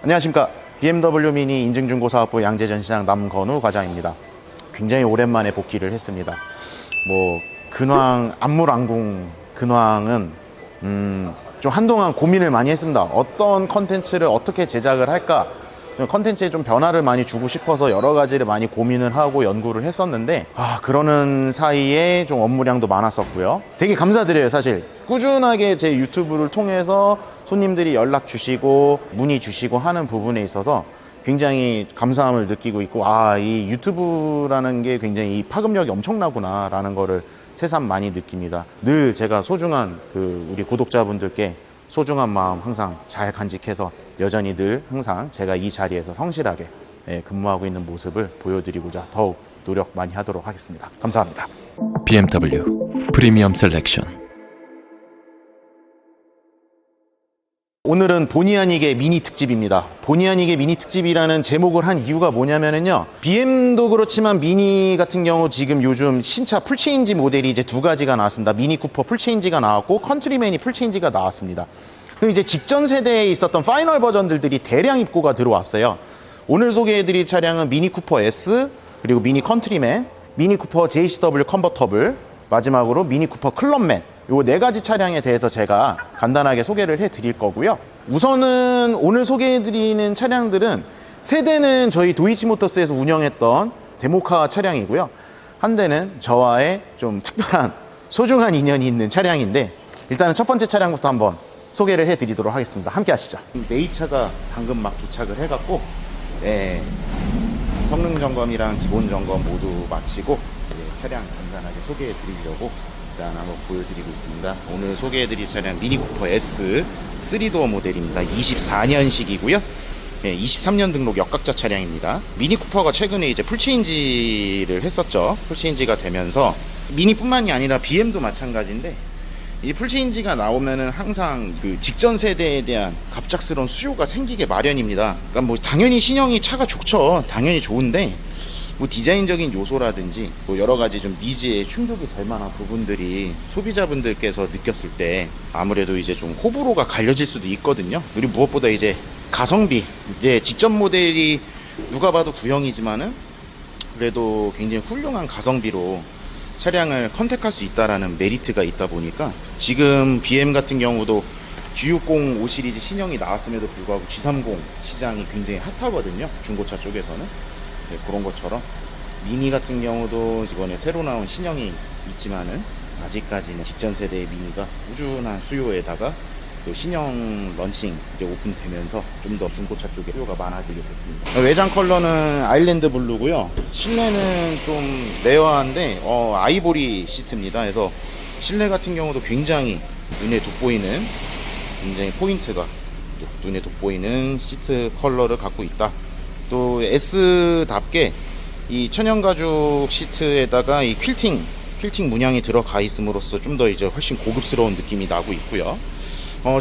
안녕하십니까. BMW 미니 인증중고사업부 양재전시장 남건우 과장입니다. 굉장히 오랜만에 복귀를 했습니다. 근황, 안물안궁 근황은 좀 한동안 고민을 많이 했습니다. 어떤 컨텐츠를 어떻게 제작을 할까, 컨텐츠에 좀 변화를 많이 주고 싶어서 여러 가지를 많이 고민을 하고 연구를 했었는데, 그러는 사이에 좀 업무량도 많았었고요. 되게 감사드려요. 사실 꾸준하게 제 유튜브를 통해서 손님들이 연락 주시고 문의 주시고 하는 부분에 있어서 굉장히 감사함을 느끼고 있고, 이 유튜브라는 게 굉장히 이 파급력이 엄청나구나 라는 거를 새삼 많이 느낍니다. 늘 제가 소중한 우리 구독자분들께 소중한 마음 항상 잘 간직해서 여전히 늘 항상 제가 이 자리에서 성실하게 근무하고 있는 모습을 보여드리고자 더욱 노력 많이 하도록 하겠습니다. 감사합니다. BMW 프리미엄 셀렉션. 오늘은 본의 아니게 미니 특집입니다. 본의 아니게 미니 특집이라는 제목을 한 이유가 뭐냐면요, BM도 그렇지만 미니 같은 경우 지금 요즘 신차 풀체인지 모델이 이제 두 가지가 나왔습니다. 미니 쿠퍼 풀체인지가 나왔고 컨트리맨이 풀체인지가 나왔습니다. 그럼 이제 직전 세대에 있었던 파이널 버전들이 대량 입고가 들어왔어요. 오늘 소개해드릴 차량은 미니 쿠퍼 S, 그리고 미니 컨트리맨, 미니 쿠퍼 JCW 컨버터블, 마지막으로 미니 쿠퍼 클럽맨, 요 네 가지 차량에 대해서 제가 간단하게 소개를 해드릴 거고요. 우선은 오늘 소개해드리는 차량들은 세대는 저희 도이치모터스에서 운영했던 데모카 차량이고요. 한 대는 저와의 좀 특별한 소중한 인연이 있는 차량인데, 일단은 첫 번째 차량부터 한번 소개를 해드리도록 하겠습니다. 함께 하시죠. 매입차가 방금 막 도착을 해갖고 성능 점검이랑 기본 점검 모두 마치고 차량 간단하게 소개해 드리려고 일단 한번 보여드리고 있습니다. 오늘 소개해 드릴 차량 미니 쿠퍼 S 3도어 모델입니다. 24년식이고요. 23년 등록 역각자 차량입니다. 미니 쿠퍼가 최근에 이제 풀체인지를 했었죠. 풀체인지가 되면서 미니뿐만이 아니라 BM도 마찬가지인데, 이 풀체인지가 나오면은 항상 직전 세대에 대한 갑작스러운 수요가 생기게 마련입니다. 그러니까 당연히 신형이 차가 좋죠. 당연히 좋은데 디자인적인 요소라든지 여러 가지 좀 니즈에 충족이 될 만한 부분들이 소비자분들께서 느꼈을 때 아무래도 이제 좀 호불호가 갈려질 수도 있거든요. 그리고 무엇보다 이제 가성비, 이제 직전 모델이 누가 봐도 구형이지만은 그래도 굉장히 훌륭한 가성비로 차량을 컨택할 수 있다라는 메리트가 있다 보니까, 지금 BM 같은 경우도 G60 5시리즈 신형이 나왔음에도 불구하고 G30 시장이 굉장히 핫하거든요. 중고차 쪽에서는. 그런 것처럼 미니 같은 경우도 이번에 새로 나온 신형이 있지만은 아직까지는 직전 세대의 미니가 꾸준한 수요에다가 또 신형 런칭 이제 오픈되면서 좀 더 중고차 쪽에 수요가 많아지게 됐습니다. 외장 컬러는 아일랜드 블루고요. 실내는 좀 레어한데 아이보리 시트입니다. 그래서 실내 같은 경우도 굉장히 눈에 돋보이는, 굉장히 포인트가 눈에 돋보이는 시트 컬러를 갖고 있다. 또 S답게 이 천연가죽 시트에다가 이 퀼팅 문양이 들어가 있음으로써 좀 더 이제 훨씬 고급스러운 느낌이 나고 있고요.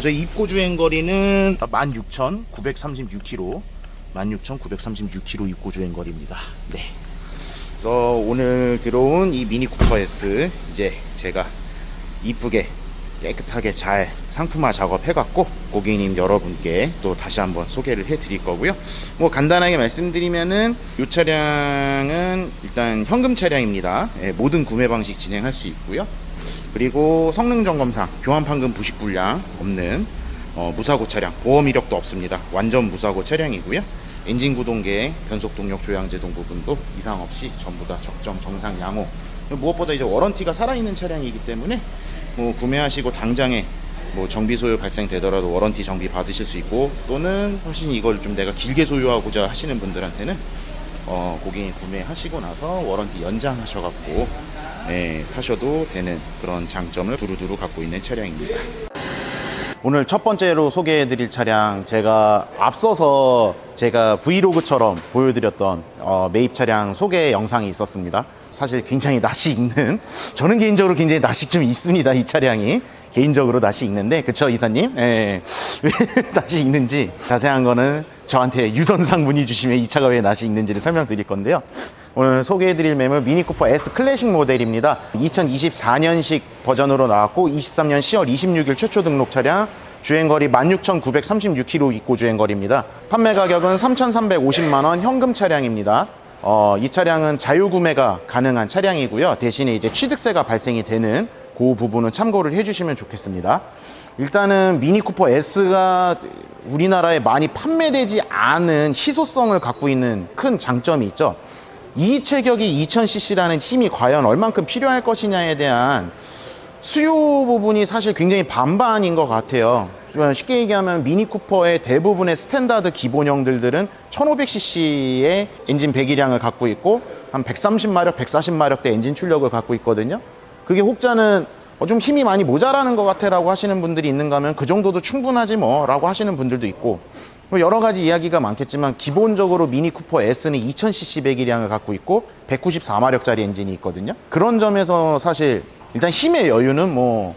저희 입고 주행거리는 16,936km, 16,936km 입고 주행거리입니다. 네. 그래서 오늘 들어온 이 미니 쿠퍼 S 이제 제가 이쁘게 깨끗하게 잘 상품화 작업해갖고 고객님 여러분께 또 다시 한번 소개를 해드릴 거고요. 간단하게 말씀드리면은 이 차량은 일단 현금 차량입니다. 모든 구매 방식 진행할 수 있고요. 그리고 성능 점검상 교환 판금 부식 불량 없는 무사고 차량, 보험 이력도 없습니다. 완전 무사고 차량이고요. 엔진 구동계, 변속 동력 조향 제동 부분도 이상 없이 전부 다 적정 정상 양호. 무엇보다 이제 워런티가 살아있는 차량이기 때문에 구매하시고 당장에 정비 소요 발생되더라도 워런티 정비 받으실 수 있고, 또는 훨씬 이걸 좀 내가 길게 소유하고자 하시는 분들한테는 고객이 구매하시고 나서 워런티 연장하셔갖고 타셔도 되는 그런 장점을 두루두루 갖고 있는 차량입니다. 오늘 첫 번째로 소개해드릴 차량, 제가 앞서서 제가 브이로그처럼 보여드렸던 매입 차량 소개 영상이 있었습니다. 사실 굉장히 낯이 익는, 저는 개인적으로 굉장히 낯이 좀 있습니다. 이 차량이 개인적으로 낯이 익는데, 그쵸 이사님? 왜 낯이 익는지 자세한 거는 저한테 유선상 문의 주시면 이 차가 왜 낯이 익는지를 설명드릴 건데요. 오늘 소개해드릴 매물 미니 쿠퍼 S 클래식 모델입니다. 2024년식 버전으로 나왔고 23년 10월 26일 최초 등록 차량, 주행거리 16,936km 입고 주행거리입니다. 판매 가격은 3,350만원 현금 차량입니다. 이 차량은 자유구매가 가능한 차량이고요. 대신에 이제 취득세가 발생이 되는 그 부분은 참고를 해주시면 좋겠습니다. 일단은 미니 쿠퍼 S가 우리나라에 많이 판매되지 않은 희소성을 갖고 있는 큰 장점이 있죠. 이 체격이 2000cc라는 힘이 과연 얼만큼 필요할 것이냐에 대한 수요 부분이 사실 굉장히 반반인 것 같아요. 쉽게 얘기하면 미니 쿠퍼의 대부분의 스탠다드 기본형들은 1500cc의 엔진 배기량을 갖고 있고 한 130마력, 140마력대 엔진 출력을 갖고 있거든요. 그게 혹자는 좀 힘이 많이 모자라는 것 같아 라고 하시는 분들이 있는가 하면 그 정도도 충분하지 뭐 라고 하시는 분들도 있고 여러 가지 이야기가 많겠지만 기본적으로 미니 쿠퍼 S는 2000cc 배기량을 갖고 있고 194마력짜리 엔진이 있거든요. 그런 점에서 사실 일단 힘의 여유는 뭐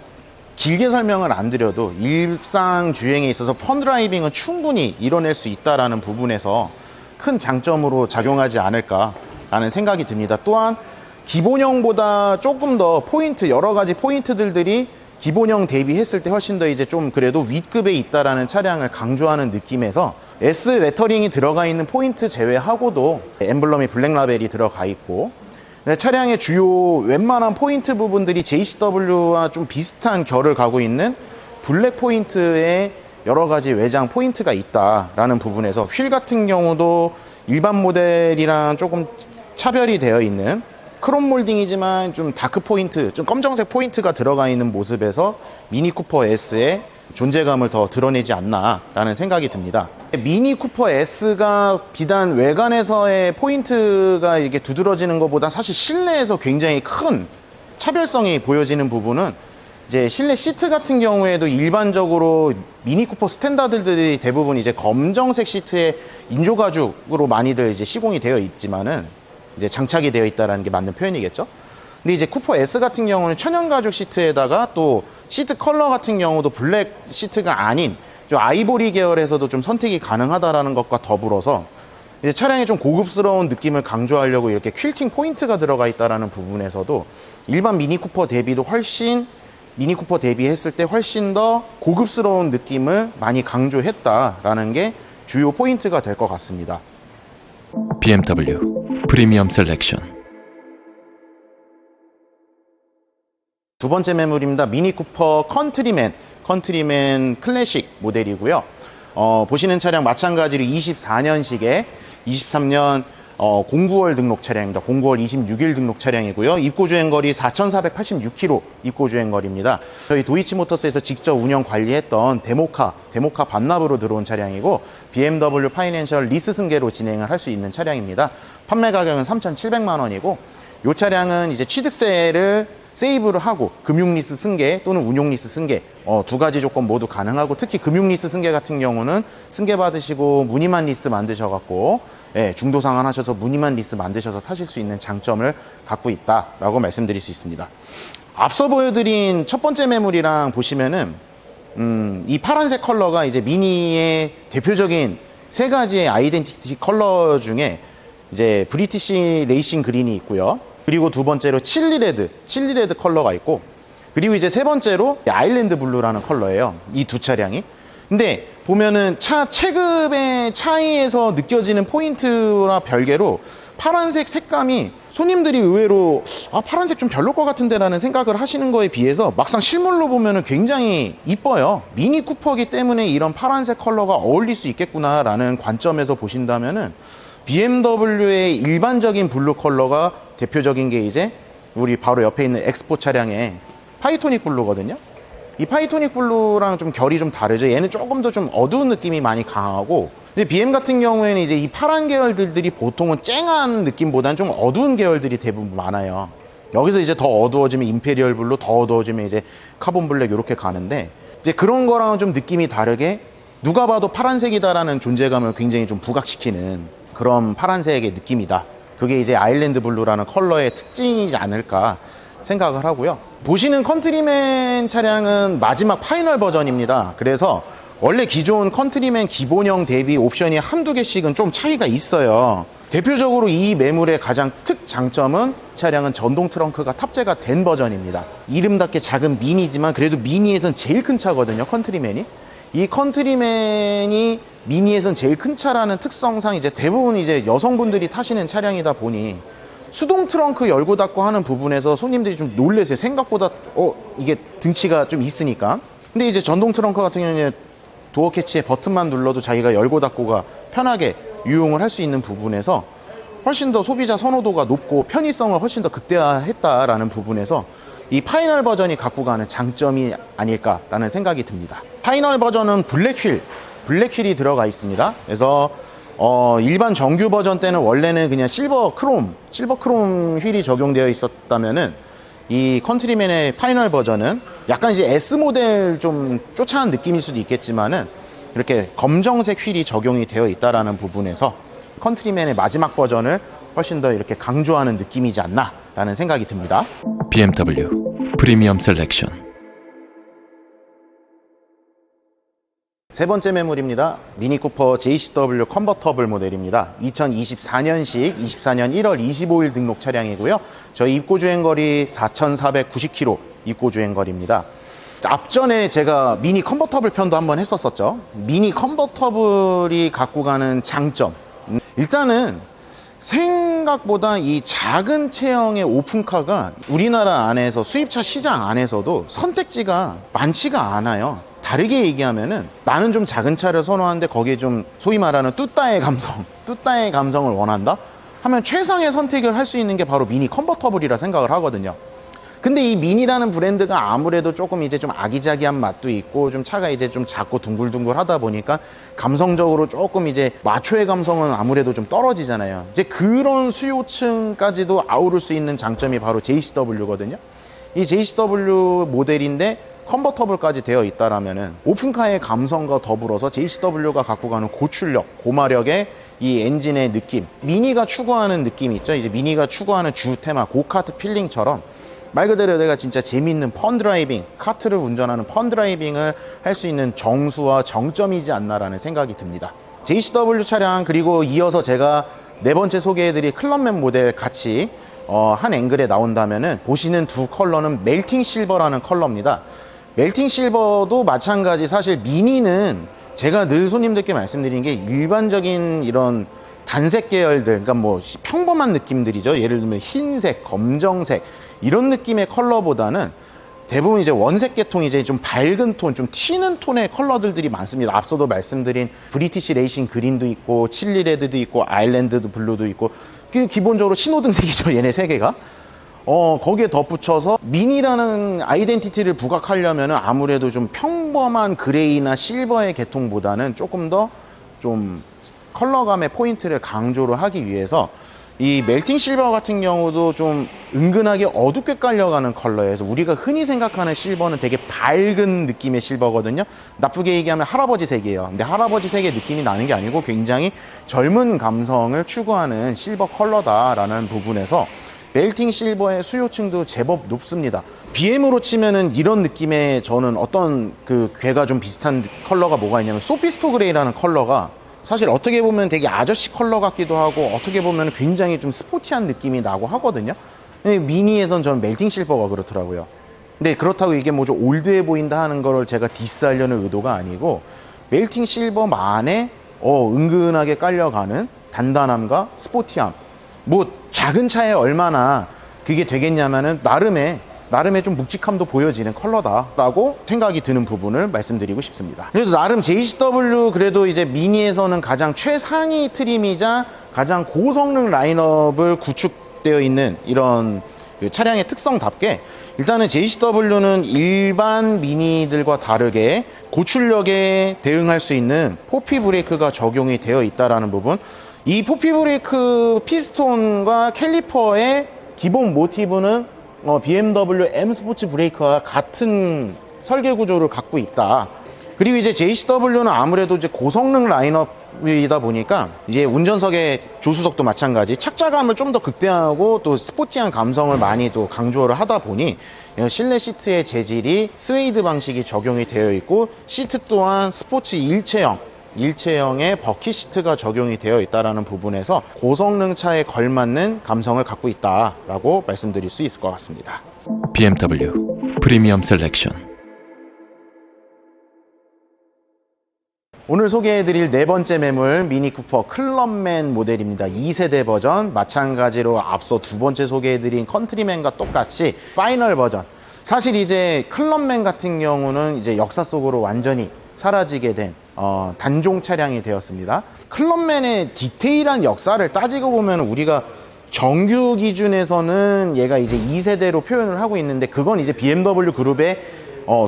길게 설명을 안 드려도 일상 주행에 있어서 펀드라이빙은 충분히 이뤄낼 수 있다는 부분에서 큰 장점으로 작용하지 않을까라는 생각이 듭니다. 또한 기본형보다 조금 더 포인트, 여러 가지 포인트들이 기본형 대비했을 때 훨씬 더 이제 좀 그래도 윗급에 있다라는 차량을 강조하는 느낌에서 S 레터링이 들어가 있는 포인트 제외하고도 엠블럼이 블랙 라벨이 들어가 있고 차량의 주요 웬만한 포인트 부분들이 JCW와 좀 비슷한 결을 가고 있는 블랙 포인트의 여러 가지 외장 포인트가 있다라는 부분에서 휠 같은 경우도 일반 모델이랑 조금 차별이 되어 있는 크롬 몰딩이지만 좀 다크 포인트, 좀 검정색 포인트가 들어가 있는 모습에서 미니 쿠퍼 S의 존재감을 더 드러내지 않나라는 생각이 듭니다. 미니 쿠퍼 S가 비단 외관에서의 포인트가 이렇게 두드러지는 것보다 사실 실내에서 굉장히 큰 차별성이 보여지는 부분은 이제 실내 시트 같은 경우에도 일반적으로 미니 쿠퍼 스탠다드들이 대부분 이제 검정색 시트에 인조 가죽으로 많이들 이제 시공이 되어 있지만은 이제 장착이 되어 있다는 게 맞는 표현이겠죠. 근데 이제 쿠퍼 S 같은 경우는 천연 가죽 시트에다가 또 시트 컬러 같은 경우도 블랙 시트가 아닌 좀 아이보리 계열에서도 좀 선택이 가능하다라는 것과 더불어서 이제 차량의 좀 고급스러운 느낌을 강조하려고 이렇게 퀼팅 포인트가 들어가 있다라는 부분에서도 일반 미니 쿠퍼 대비도 훨씬 미니 쿠퍼 대비했을 때 훨씬 더 고급스러운 느낌을 많이 강조했다라는 게 주요 포인트가 될 것 같습니다. BMW 프리미엄 셀렉션. 두 번째 매물입니다. 미니 쿠퍼 컨트리맨 클래식 모델이고요. 보시는 차량 마찬가지로 24년식에 23년 09월 등록 차량입니다. 09월 26일 등록 차량이고요. 입고 주행거리 4,486km 입고 주행거리입니다. 저희 도이치모터스에서 직접 운영 관리했던 데모카 반납으로 들어온 차량이고 BMW 파이낸셜 리스 승계로 진행을 할 수 있는 차량입니다. 판매 가격은 3,700만 원이고 이 차량은 이제 취득세를 세이브를 하고 금융리스 승계 또는 운용리스 승계 두 가지 조건 모두 가능하고 특히 금융리스 승계 같은 경우는 승계 받으시고 무늬만 리스 만드셔갖고 중도 상환하셔서 무늬만 리스 만드셔서 타실 수 있는 장점을 갖고 있다라고 말씀드릴 수 있습니다. 앞서 보여드린 첫 번째 매물이랑 보시면은 이 파란색 컬러가 이제 미니의 대표적인 세 가지의 아이덴티티 컬러 중에 이제 브리티시 레이싱 그린이 있고요. 그리고 두 번째로 칠리레드 컬러가 있고 그리고 이제 세 번째로 아일랜드 블루라는 컬러예요. 이 두 차량이. 근데 보면은 체급의 차이에서 느껴지는 포인트나 별개로 파란색 색감이 손님들이 의외로 파란색 좀 별로일 것 같은데 라는 생각을 하시는 거에 비해서 막상 실물로 보면은 굉장히 이뻐요. 미니 쿠퍼기 때문에 이런 파란색 컬러가 어울릴 수 있겠구나 라는 관점에서 보신다면은 BMW의 일반적인 블루 컬러가 대표적인 게 이제 우리 바로 옆에 있는 엑스포 차량의 파이토닉 블루거든요. 이 파이토닉 블루랑 좀 결이 좀 다르죠. 얘는 조금 더 좀 어두운 느낌이 많이 강하고 근데 BM 같은 경우에는 이제 이 파란 계열들이 보통은 쨍한 느낌보다는 좀 어두운 계열들이 대부분 많아요. 여기서 이제 더 어두워지면 임페리얼 블루, 더 어두워지면 이제 카본 블랙 이렇게 가는데 이제 그런 거랑은 좀 느낌이 다르게 누가 봐도 파란색이다라는 존재감을 굉장히 좀 부각시키는 그런 파란색의 느낌이다. 그게 이제 아일랜드 블루라는 컬러의 특징이지 않을까 생각을 하고요. 보시는 컨트리맨 차량은 마지막 파이널 버전입니다. 그래서 원래 기존 컨트리맨 기본형 대비 옵션이 한두 개씩은 좀 차이가 있어요. 대표적으로 이 매물의 가장 특장점은 차량은 전동 트렁크가 탑재가 된 버전입니다. 이름답게 작은 미니지만 그래도 미니에선 제일 큰 차거든요, 컨트리맨이. 이 컨트리맨이 미니에선 제일 큰 차라는 특성상 이제 대부분 이제 여성분들이 타시는 차량이다 보니 수동 트렁크 열고 닫고 하는 부분에서 손님들이 좀 놀라세요. 생각보다 이게 등치가 좀 있으니까. 근데 이제 전동 트렁크 같은 경우는 도어 캐치에 버튼만 눌러도 자기가 열고 닫고가 편하게 유용을 할 수 있는 부분에서 훨씬 더 소비자 선호도가 높고 편의성을 훨씬 더 극대화했다라는 부분에서 이 파이널 버전이 갖고 가는 장점이 아닐까라는 생각이 듭니다. 파이널 버전은 블랙휠이 들어가 있습니다. 그래서 일반 정규 버전 때는 원래는 그냥 실버 크롬 휠이 적용되어 있었다면은 이 컨트리맨의 파이널 버전은 약간 이제 S 모델 좀 쫓아한 느낌일 수도 있겠지만은 이렇게 검정색 휠이 적용이 되어 있다라는 부분에서 컨트리맨의 마지막 버전을 훨씬 더 이렇게 강조하는 느낌이지 않나라는 생각이 듭니다. BMW 프리미엄 셀렉션. 세 번째 매물입니다. 미니 쿠퍼 JCW 컨버터블 모델입니다. 2024년식 24년 1월 25일 등록 차량이고요. 저희 입고 주행거리 4,490km 입고 주행거리입니다. 앞전에 제가 미니 컨버터블 편도 한번 했었었죠. 미니 컨버터블이 갖고 가는 장점. 일단은 생각보다 이 작은 체형의 오픈카가 우리나라 안에서 수입차 시장 안에서도 선택지가 많지가 않아요. 다르게 얘기하면은 나는 좀 작은 차를 선호하는데 거기에 좀 소위 말하는 뚜따의 감성을 원한다 하면 최상의 선택을 할 수 있는 게 바로 미니 컨버터블이라 생각을 하거든요. 근데 이 미니라는 브랜드가 아무래도 조금 이제 좀 아기자기한 맛도 있고 좀 차가 이제 좀 작고 둥글둥글 하다 보니까 감성적으로 조금 이제 마초의 감성은 아무래도 좀 떨어지잖아요. 이제 그런 수요층까지도 아우를 수 있는 장점이 바로 JCW거든요. 이 JCW 모델인데 컨버터블까지 되어 있다라면은 오픈카의 감성과 더불어서 JCW가 갖고 가는 고출력, 고마력의 이 엔진의 느낌, 미니가 추구하는 느낌이 있죠. 이제 미니가 추구하는 주 테마 고카트 필링처럼 말 그대로 내가 진짜 재밌는 펀드라이빙, 카트를 운전하는 펀드라이빙을 할 수 있는 정수와 정점이지 않나라는 생각이 듭니다. JCW 차량 그리고 이어서 제가 네 번째 소개해드릴 클럽맨 모델 같이 한 앵글에 나온다면은 보시는 두 컬러는 멜팅 실버라는 컬러입니다. 멜팅 실버도 마찬가지 사실 미니는 제가 늘 손님들께 말씀드린 게 일반적인 이런 단색 계열들, 그러니까 뭐 평범한 느낌들이죠. 예를 들면 흰색, 검정색 이런 느낌의 컬러보다는 대부분 이제 원색 계통 이제 좀 밝은 톤, 좀 튀는 톤의 컬러들이 많습니다. 앞서도 말씀드린 브리티시 레이싱 그린도 있고 칠리 레드도 있고 아일랜드 블루도 있고 기본적으로 신호등색이죠. 얘네 세 개가. 거기에 덧붙여서 미니라는 아이덴티티를 부각하려면 아무래도 좀 평범한 그레이나 실버의 계통보다는 조금 더 좀 컬러감의 포인트를 강조를 하기 위해서 이 멜팅 실버 같은 경우도 좀 은근하게 어둡게 깔려가는 컬러여서 우리가 흔히 생각하는 실버는 되게 밝은 느낌의 실버거든요. 나쁘게 얘기하면 할아버지 색이에요. 근데 할아버지 색의 느낌이 나는 게 아니고 굉장히 젊은 감성을 추구하는 실버 컬러다라는 부분에서 멜팅 실버의 수요층도 제법 높습니다. BM으로 치면은 이런 느낌의 저는 어떤 그 괴가 좀 비슷한 컬러가 뭐가 있냐면 소피스토 그레이라는 컬러가 사실 어떻게 보면 되게 아저씨 컬러 같기도 하고 어떻게 보면 굉장히 좀 스포티한 느낌이 나고 하거든요. 근데 미니에선 저는 멜팅 실버가 그렇더라고요. 근데 그렇다고 이게 뭐 좀 올드해 보인다 하는 거를 제가 디스하려는 의도가 아니고 멜팅 실버만의 은근하게 깔려가는 단단함과 스포티함, 뭐 작은 차에 얼마나 그게 되겠냐면은 나름의 좀 묵직함도 보여지는 컬러다라고 생각이 드는 부분을 말씀드리고 싶습니다. 그래도 나름 JCW 그래도 이제 미니에서는 가장 최상위 트림이자 가장 고성능 라인업을 구축되어 있는 이런 차량의 특성답게 일단은 JCW는 일반 미니들과 다르게 고출력에 대응할 수 있는 포피 브레이크가 적용이 되어 있다라는 부분, 이 포피 브레이크 피스톤과 캘리퍼의 기본 모티브는 BMW M 스포츠 브레이크와 같은 설계 구조를 갖고 있다. 그리고 이제 JCW는 아무래도 이제 고성능 라인업이다 보니까 이제 운전석의 조수석도 마찬가지 착자감을 좀 더 극대화하고 또 스포티한 감성을 많이 또 강조를 하다 보니 실내 시트의 재질이 스웨이드 방식이 적용이 되어 있고 시트 또한 스포츠 일체형의 버킷 시트가 적용이 되어 있다는 부분에서 고성능 차에 걸맞는 감성을 갖고 있다라고 말씀드릴 수 있을 것 같습니다. BMW 프리미엄 셀렉션. 오늘 소개해드릴 네 번째 매물 미니 쿠퍼 클럽맨 모델입니다. 2세대 버전, 마찬가지로 앞서 두 번째 소개해드린 컨트리맨과 똑같이 파이널 버전. 사실 이제 클럽맨 같은 경우는 이제 역사 속으로 완전히 사라지게 된 단종 차량이 되었습니다. 클럽맨의 디테일한 역사를 따지고 보면 우리가 정규 기준에서는 얘가 이제 2세대로 표현을 하고 있는데, 그건 이제 BMW 그룹의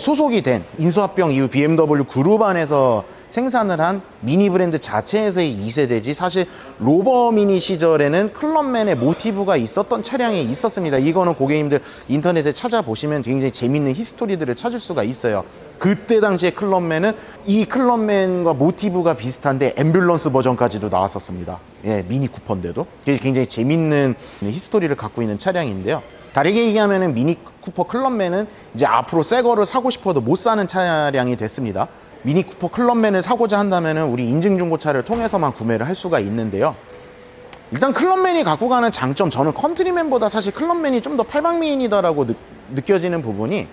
소속이 된, 인수합병 이후 BMW 그룹 안에서 생산을 한 미니 브랜드 자체에서의 2세대지, 사실 로버 미니 시절에는 클럽맨의 모티브가 있었던 차량이 있었습니다. 이거는 고객님들 인터넷에 찾아보시면 굉장히 재밌는 히스토리들을 찾을 수가 있어요. 그때 당시에 클럽맨은 이 클럽맨과 모티브가 비슷한데 앰뷸런스 버전까지도 나왔었습니다. 예, 미니 쿠퍼인데도. 굉장히 재밌는 히스토리를 갖고 있는 차량인데요. 다르게 얘기하면 미니 쿠퍼 클럽맨은 이제 앞으로 새 거를 사고 싶어도 못 사는 차량이 됐습니다. 미니 쿠퍼 클럽맨을 사고자 한다면 우리 인증중고차를 통해서만 구매를 할 수가 있는데요. 일단 클럽맨이 갖고 가는 장점, 저는 컨트리맨보다 사실 클럽맨이 좀 더 팔방미인이다라고 느껴지는 부분이,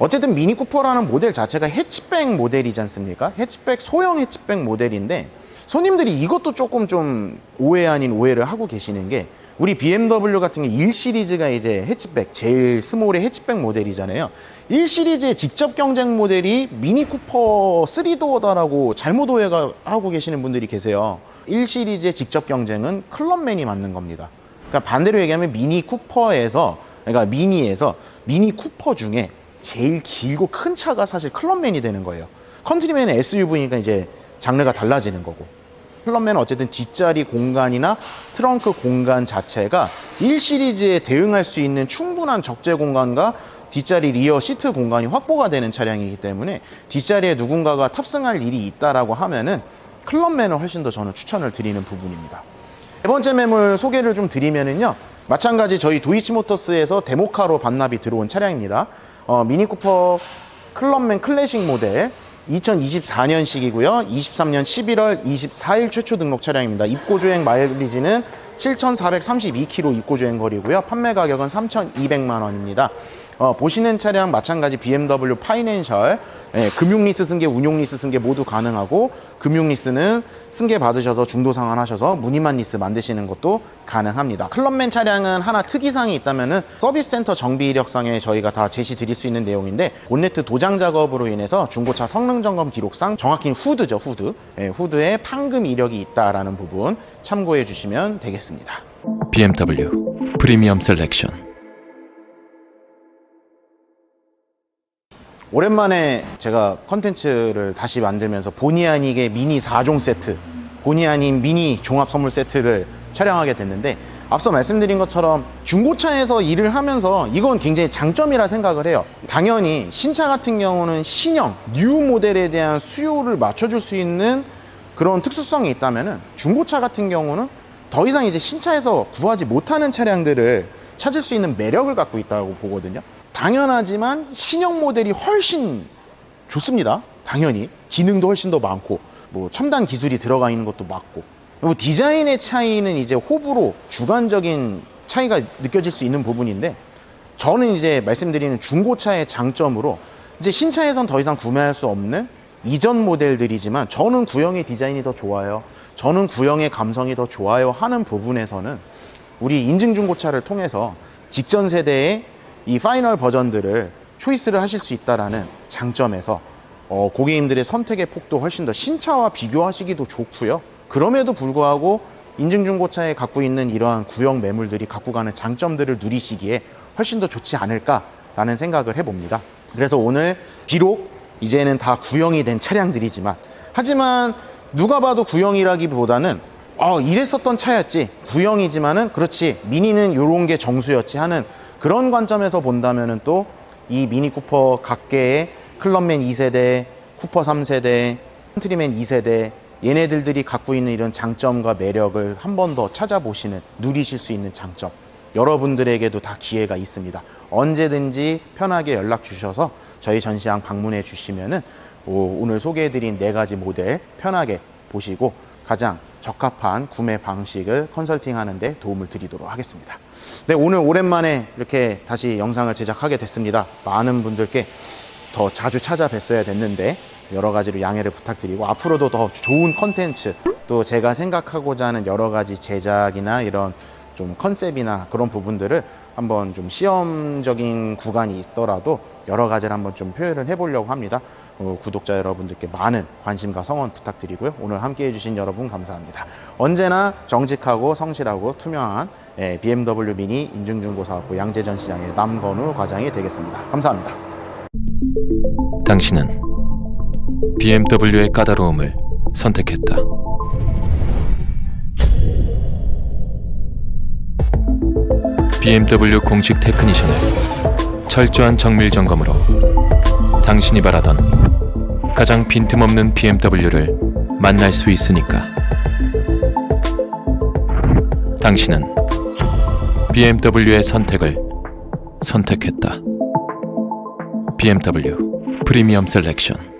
어쨌든 미니 쿠퍼라는 모델 자체가 해치백 모델이지 않습니까? 해치백, 소형 해치백 모델인데, 손님들이 이것도 조금 좀 오해 아닌 오해를 하고 계시는 게, 우리 BMW 같은 게 1시리즈가 이제 해치백, 제일 스몰의 해치백 모델이잖아요. 1시리즈의 직접 경쟁 모델이 미니 쿠퍼 3도어다라고 잘못 오해하고 계시는 분들이 계세요. 1시리즈의 직접 경쟁은 클럽맨이 맞는 겁니다. 그러니까 반대로 얘기하면 미니 쿠퍼에서, 그러니까 미니에서 미니 쿠퍼 중에 제일 길고 큰 차가 사실 클럽맨이 되는 거예요. 컨트리맨은 SUV니까 이제 장르가 달라지는 거고, 클럽맨은 어쨌든 뒷자리 공간이나 트렁크 공간 자체가 1시리즈에 대응할 수 있는 충분한 적재 공간과 뒷자리 리어 시트 공간이 확보가 되는 차량이기 때문에 뒷자리에 누군가가 탑승할 일이 있다라고 하면은 클럽맨을 훨씬 더 저는 추천을 드리는 부분입니다. 네 번째 매물 소개를 좀 드리면은요, 마찬가지 저희 도이치모터스에서 데모카로 반납이 들어온 차량입니다. 미니 쿠퍼 클럽맨 클래식 모델 2024년식이고요. 23년 11월 24일 최초 등록 차량입니다. 입고주행 마일리지는 7,432km 입고주행 거리고요. 판매 가격은 3,200만 원입니다. 보시는 차량 마찬가지 BMW 파이낸셜, 금융리스 승계, 운용리스 승계 모두 가능하고, 금융리스는 승계 받으셔서 중도 상환하셔서 무늬만 리스 만드시는 것도 가능합니다. 클럽맨 차량은 하나 특이사항이 있다면은 서비스 센터 정비 이력상에 저희가 다 제시 드릴 수 있는 내용인데, 본네트 도장 작업으로 인해서 중고차 성능 점검 기록상, 정확히는 후드죠, 후드. 후드에 판금 이력이 있다라는 부분 참고해 주시면 되겠습니다. BMW 프리미엄 셀렉션. 오랜만에 제가 컨텐츠를 다시 만들면서 본의 아니게 미니 4종 세트, 본의 아닌 미니 종합 선물 세트를 촬영하게 됐는데, 앞서 말씀드린 것처럼 중고차에서 일을 하면서 이건 굉장히 장점이라 생각을 해요. 당연히 신차 같은 경우는 신형, 뉴 모델에 대한 수요를 맞춰줄 수 있는 그런 특수성이 있다면은, 중고차 같은 경우는 더 이상 이제 신차에서 구하지 못하는 차량들을 찾을 수 있는 매력을 갖고 있다고 보거든요. 당연하지만 신형 모델이 훨씬 좋습니다. 당연히 기능도 훨씬 더 많고, 뭐 첨단 기술이 들어가 있는 것도 맞고, 그리고 디자인의 차이는 이제 호불호, 주관적인 차이가 느껴질 수 있는 부분인데, 저는 이제 말씀드리는 중고차의 장점으로, 이제 신차에선 더 이상 구매할 수 없는 이전 모델들이지만 저는 구형의 디자인이 더 좋아요, 저는 구형의 감성이 더 좋아요 하는 부분에서는 우리 인증중고차를 통해서 직전 세대의 이 파이널 버전들을 초이스를 하실 수 있다라는 장점에서 고객님들의 선택의 폭도 훨씬 더 신차와 비교하시기도 좋고요. 그럼에도 불구하고 인증중고차에 갖고 있는 이러한 구형 매물들이 갖고 가는 장점들을 누리시기에 훨씬 더 좋지 않을까라는 생각을 해봅니다. 그래서 오늘 비록 이제는 다 구형이 된 차량들이지만, 하지만 누가 봐도 구형이라기보다는 이랬었던 차였지, 구형이지만은 그렇지, 미니는 요런 게 정수였지 하는 그런 관점에서 본다면은 또 이 미니 쿠퍼 각계의 클럽맨 2세대, 쿠퍼 3세대, 컨트리맨 2세대, 얘네들이 갖고 있는 이런 장점과 매력을 한 번 더 찾아보시는, 누리실 수 있는 장점, 여러분들에게도 다 기회가 있습니다. 언제든지 편하게 연락 주셔서 저희 전시장 방문해 주시면은 오늘 소개해드린 4가지 모델 편하게 보시고 가장 적합한 구매 방식을 컨설팅하는 데 도움을 드리도록 하겠습니다. 네, 오늘 오랜만에 이렇게 다시 영상을 제작하게 됐습니다. 많은 분들께 더 자주 찾아뵀어야 됐는데 여러 가지로 양해를 부탁드리고 앞으로도 더 좋은 컨텐츠 또 제가 생각하고자 하는 여러 가지 제작이나 이런 좀 컨셉이나 그런 부분들을 한번 좀 시험적인 구간이 있더라도 여러 가지를 한번 좀 표현을 해보려고 합니다. 구독자 여러분들께 많은 관심과 성원 부탁드리고요. 오늘 함께 해주신 여러분 감사합니다. 언제나 정직하고 성실하고 투명한 BMW 미니 인증중고사업부 양재전 시장의 남건우 과장이 되겠습니다. 감사합니다. 당신은 BMW의 까다로움을 선택했다. BMW 공식 테크니션의 철저한 정밀 점검으로 당신이 바라던 가장 빈틈없는 BMW를 만날 수 있으니까. 당신은 BMW의 선택을 선택했다. BMW 프리미엄 셀렉션.